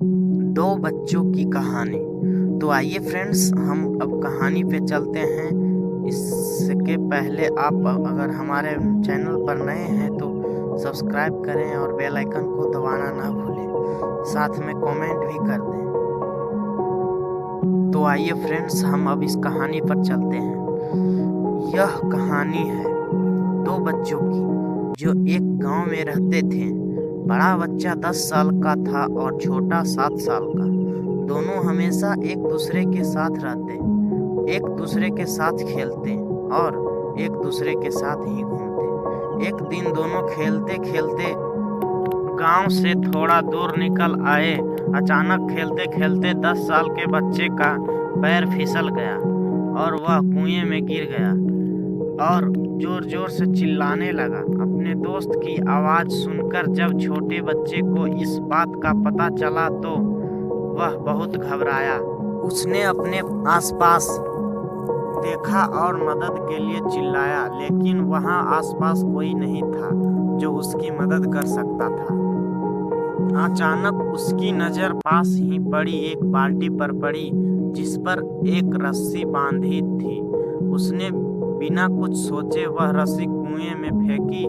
दो बच्चों की कहानी। तो आइए फ्रेंड्स, हम अब कहानी पे चलते हैं। इसके पहले आप अगर हमारे चैनल पर नए हैं तो सब्सक्राइब करें और बेल आइकन को दबाना ना भूलें, साथ में कमेंट भी कर दें। तो आइए फ्रेंड्स, हम अब इस कहानी पर चलते हैं। यह कहानी है दो बच्चों की जो एक गांव में रहते थे। बड़ा बच्चा 10 साल का था और छोटा 7 साल का। दोनों हमेशा एक दूसरे के साथ रहते, एक दूसरे के साथ खेलते और एक दूसरे के साथ ही घूमते। एक दिन दोनों खेलते खेलते गांव से थोड़ा दूर निकल आए। अचानक खेलते खेलते 10 साल के बच्चे का पैर फिसल गया और वह कुएं में गिर गया और जोर जोर से चिल्लाने लगा। अपने दोस्त की आवाज़ सुनकर जब छोटे बच्चे को इस बात का पता चला तो वह बहुत घबराया। उसने अपने आसपास देखा और मदद के लिए चिल्लाया, लेकिन वहां आसपास कोई नहीं था जो उसकी मदद कर सकता था। अचानक उसकी नज़र पास ही पड़ी एक बाल्टी पर पड़ी जिस पर एक रस्सी बांधी थी। उसने बिना कुछ सोचे वह रस्सी कुएं में फेंकी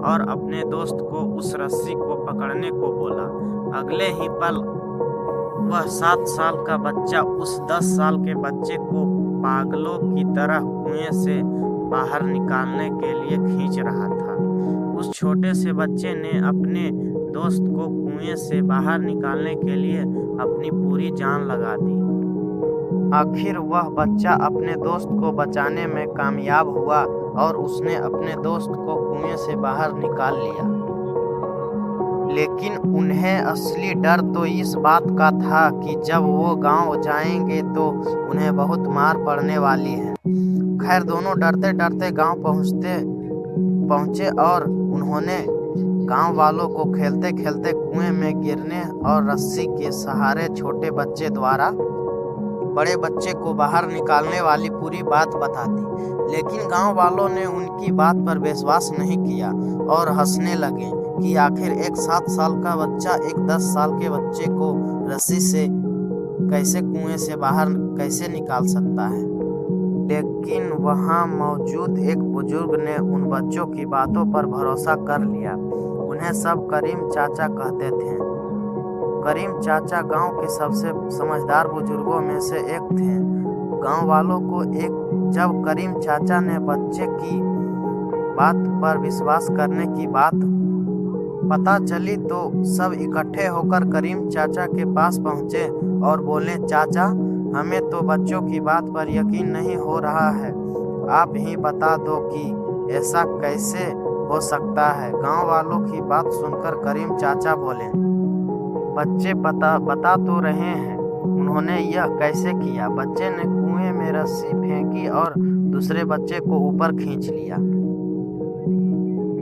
और अपने दोस्त को उस रस्सी को पकड़ने को बोला। अगले ही पल वह 7 साल का बच्चा उस 10 साल के बच्चे को पागलों की तरह कुएं से बाहर निकालने के लिए खींच रहा था। उस छोटे से बच्चे ने अपने दोस्त को कुएं से बाहर निकालने के लिए अपनी पूरी जान लगा दी। आखिर वह बच्चा अपने दोस्त को बचाने में कामयाब हुआ और उसने अपने दोस्त को कुएं से बाहर निकाल लिया। लेकिन उन्हें असली डर तो इस बात का था कि जब वो गांव जाएंगे तो उन्हें बहुत मार पड़ने वाली है। खैर, दोनों डरते डरते गांव पहुंचे और उन्होंने गांव वालों को खेलते खेलते कुएं में गिरने और रस्सी के सहारे छोटे बच्चे द्वारा बड़े बच्चे को बाहर निकालने वाली पूरी बात बता दी। लेकिन गांव वालों ने उनकी बात पर विश्वास नहीं किया और हंसने लगे कि आखिर एक 7 साल का बच्चा एक 10 साल के बच्चे को रस्सी से कैसे कुएं से बाहर कैसे निकाल सकता है। लेकिन वहां मौजूद एक बुजुर्ग ने उन बच्चों की बातों पर भरोसा कर लिया। उन्हें सब करीम चाचा कहते थे। करीम चाचा गांव के सबसे समझदार बुजुर्गों में से एक थे। गांव वालों को जब करीम चाचा ने बच्चे की बात पर विश्वास करने की बात पता चली तो सब इकट्ठे होकर करीम चाचा के पास पहुंचे और बोले, चाचा, हमें तो बच्चों की बात पर यकीन नहीं हो रहा है। आप ही बता दो कि ऐसा कैसे हो सकता है। गांव वालों की बात सुनकर करीम चाचा बोले, बच्चे बता तो रहे हैं उन्होंने यह कैसे किया। बच्चे ने कुएं में रस्सी फेंकी और दूसरे बच्चे को ऊपर खींच लिया।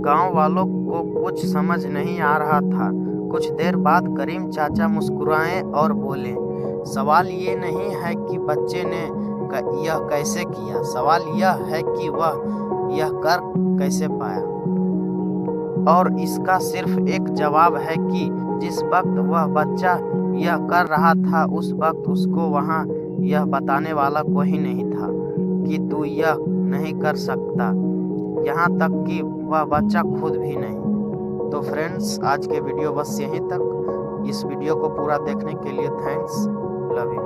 गांव वालों को कुछ समझ नहीं आ रहा था। कुछ देर बाद करीम चाचा मुस्कुराए और बोले, सवाल ये नहीं है कि बच्चे ने यह कैसे किया, सवाल यह है कि वह यह कर कैसे पाया। और इसका सिर्फ एक जवाब है कि जिस वक्त वह बच्चा यह कर रहा था उस वक्त उसको वहां यह बताने वाला कोई नहीं था कि तू यह नहीं कर सकता, यहाँ तक कि वह बच्चा खुद भी नहीं। तो फ्रेंड्स, आज के वीडियो बस यहीं तक। इस वीडियो को पूरा देखने के लिए थैंक्स। Love you.